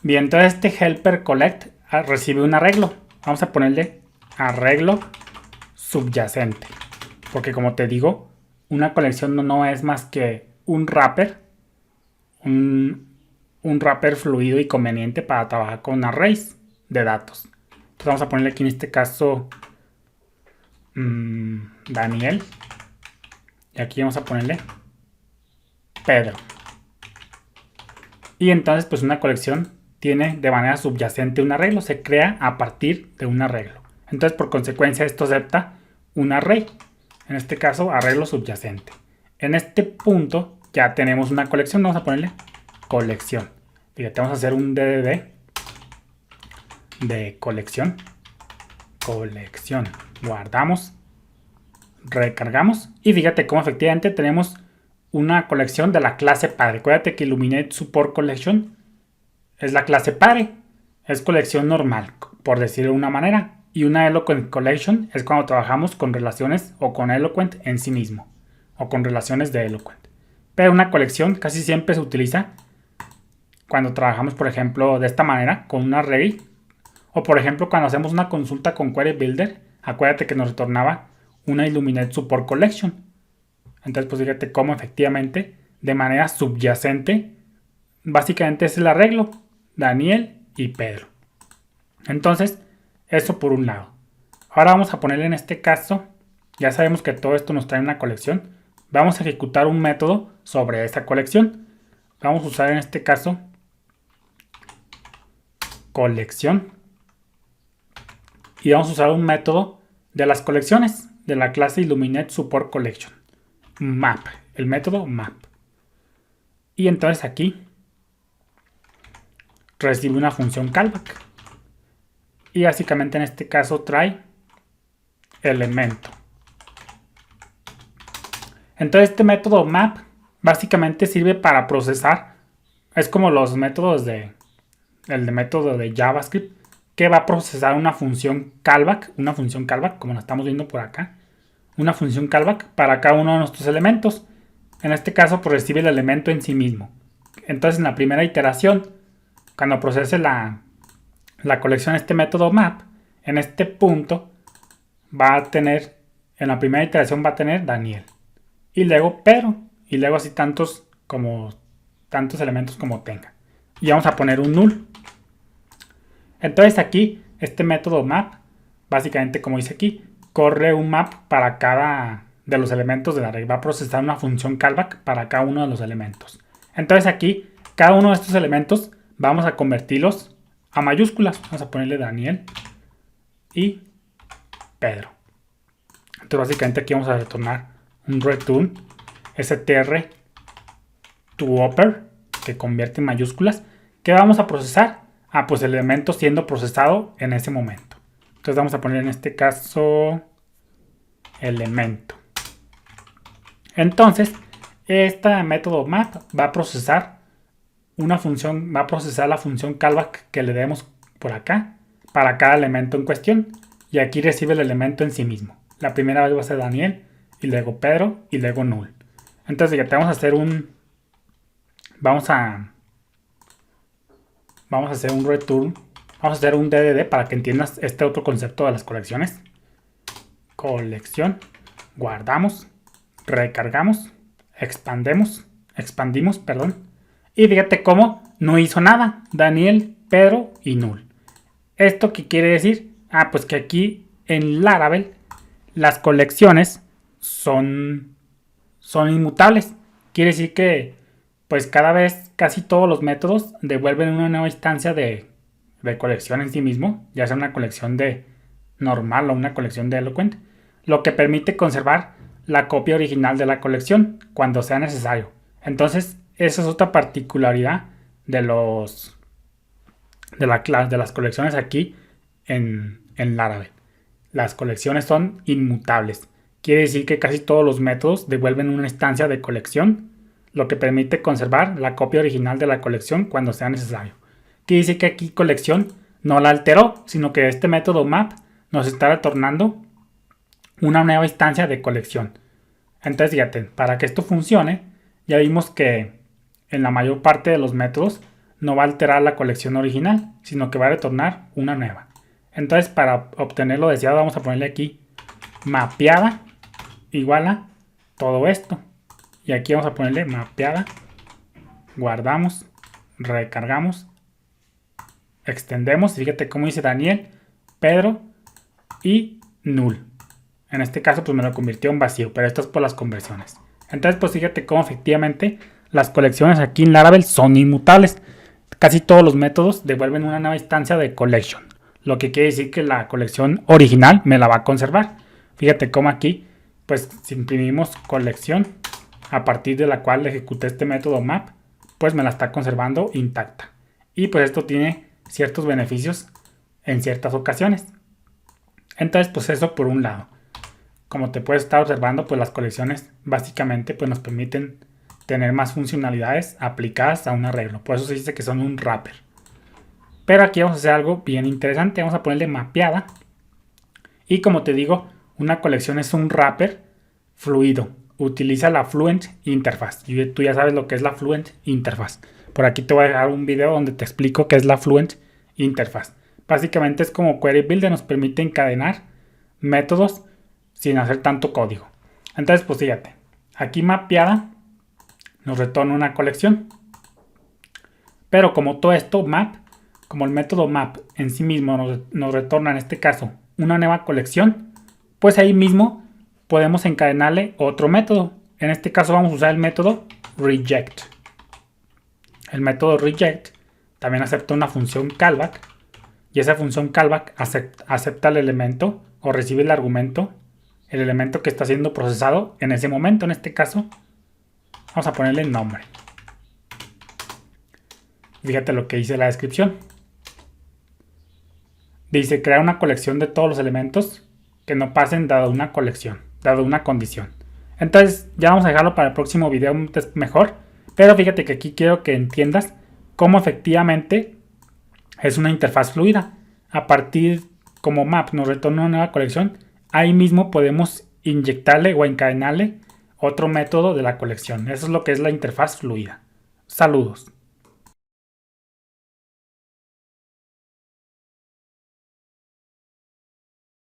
Bien, entonces este helper collect recibe un arreglo. Vamos a ponerle arreglo subyacente. Porque como te digo, una colección no es más que un wrapper. Un wrapper fluido y conveniente para trabajar con arrays de datos. Entonces vamos a ponerle aquí en este caso Daniel. Y aquí vamos a ponerle Pedro. Y entonces pues una colección tiene de manera subyacente un arreglo. Se crea a partir de un arreglo. Entonces por consecuencia esto acepta un array. En este caso arreglo subyacente. En este punto ya tenemos una colección. Vamos a ponerle colección. Fíjate, vamos a hacer un DDD de colección. Colección. Guardamos. Recargamos. Y fíjate cómo efectivamente tenemos una colección de la clase padre. Acuérdate que Illuminate Support Collection es la clase padre. Es colección normal, por decirlo de una manera. Y una Eloquent Collection es cuando trabajamos con relaciones o con Eloquent en sí mismo. O con relaciones de Eloquent. Pero una colección casi siempre se utiliza cuando trabajamos, por ejemplo, de esta manera, con un array. O por ejemplo, cuando hacemos una consulta con Query Builder, acuérdate que nos retornaba una Illuminate Support Collection. Entonces, pues fíjate cómo efectivamente, de manera subyacente, básicamente es el arreglo. Daniel y Pedro. Entonces, eso por un lado. Ahora vamos a ponerle en este caso, ya sabemos que todo esto nos trae una colección. Vamos a ejecutar un método sobre esa colección. Vamos a usar en este caso colección. Y vamos a usar un método de las colecciones de la clase Illuminate Support Collection. Map. El método map. Y entonces aquí recibe una función callback. Y básicamente en este caso trae elemento. Entonces este método map básicamente sirve para procesar. Es como los métodos el método de JavaScript, que va a procesar una función callback, como la estamos viendo por acá, una función callback para cada uno de nuestros elementos. En este caso, pues recibe el elemento en sí mismo. Entonces, en la primera iteración, cuando procese la colección, este método map, en este punto va a tener, en la primera iteración va a tener Daniel, y luego Pedro, y luego así tantos elementos como tenga. Y vamos a poner un null. Entonces aquí, este método map, básicamente como dice aquí, corre un map para cada de los elementos del array. Va a procesar una función callback para cada uno de los elementos. Entonces aquí, cada uno de estos elementos vamos a convertirlos a mayúsculas. Vamos a ponerle Daniel y Pedro. Entonces básicamente aquí vamos a retornar un return str to upper, que convierte en mayúsculas. ¿Qué vamos a procesar? Pues el elemento siendo procesado en ese momento. Entonces vamos a poner en este caso elemento. Entonces, este método map va a procesar una función, va a procesar la función callback que le demos por acá para cada elemento en cuestión. Y aquí recibe el elemento en sí mismo. La primera vez va a ser Daniel, y luego Pedro, y luego null. Entonces, ya te vamos a hacer vamos a hacer un return. Vamos a hacer un DDD para que entiendas este otro concepto de las colecciones. Colección. Guardamos. Recargamos. Expandimos, perdón. Y fíjate cómo no hizo nada. Daniel, Pedro y null. ¿Esto qué quiere decir? Pues que aquí en Laravel las colecciones son inmutables. Quiere decir que pues cada vez casi todos los métodos devuelven una nueva instancia de colección en sí mismo, ya sea una colección de normal o una colección de Eloquent, lo que permite conservar la copia original de la colección cuando sea necesario. Entonces, esa es otra particularidad de las colecciones aquí en Laravel. Las colecciones son inmutables. Quiere decir que casi todos los métodos devuelven una instancia de colección, lo que permite conservar la copia original de la colección cuando sea necesario. Quiere decir que aquí colección no la alteró, sino que este método map nos está retornando una nueva instancia de colección. Entonces, fíjate, para que esto funcione, ya vimos que en la mayor parte de los métodos no va a alterar la colección original, sino que va a retornar una nueva. Entonces, para obtener lo deseado, vamos a ponerle aquí mapeada igual a todo esto. Y aquí vamos a ponerle mapeada, guardamos, recargamos, extendemos. Fíjate cómo dice Daniel, Pedro y null. En este caso pues me lo convirtió en vacío, pero esto es por las conversiones. Entonces pues fíjate cómo efectivamente las colecciones aquí en Laravel son inmutables. Casi todos los métodos devuelven una nueva instancia de collection, lo que quiere decir que la colección original me la va a conservar. Fíjate cómo aquí pues si imprimimos colección a partir de la cual ejecuté este método map, pues me la está conservando intacta. Y pues esto tiene ciertos beneficios en ciertas ocasiones. Entonces pues eso por un lado. Como te puedes estar observando, pues las colecciones básicamente pues nos permiten tener más funcionalidades aplicadas a un arreglo. Por eso se dice que son un wrapper. Pero aquí vamos a hacer algo bien interesante. Vamos a ponerle mapeada. Y como te digo, una colección es un wrapper fluido. Utiliza la Fluent Interface. Y tú ya sabes lo que es la Fluent Interface. Por aquí te voy a dejar un video donde te explico qué es la Fluent Interface. Básicamente es como Query Builder, nos permite encadenar métodos sin hacer tanto código. Entonces pues fíjate, aquí mapeada nos retorna una colección. Pero como todo esto map, como el método map en sí mismo nos retorna en este caso una nueva colección, pues ahí mismo podemos encadenarle otro método. En este caso vamos a usar el método reject. El método reject también acepta una función callback. Y esa función callback acepta el elemento o recibe el argumento, el elemento que está siendo procesado en ese momento. En este caso, vamos a ponerle el nombre. Fíjate lo que dice la descripción. Dice crear una colección de todos los elementos que no pasen dado una colección, dado una condición. Entonces ya vamos a dejarlo para el próximo video mejor. Pero fíjate que aquí quiero que entiendas cómo efectivamente es una interfaz fluida. A partir como map nos retorna una nueva colección, ahí mismo podemos inyectarle o encadenarle otro método de la colección. Eso es lo que es la interfaz fluida. Saludos.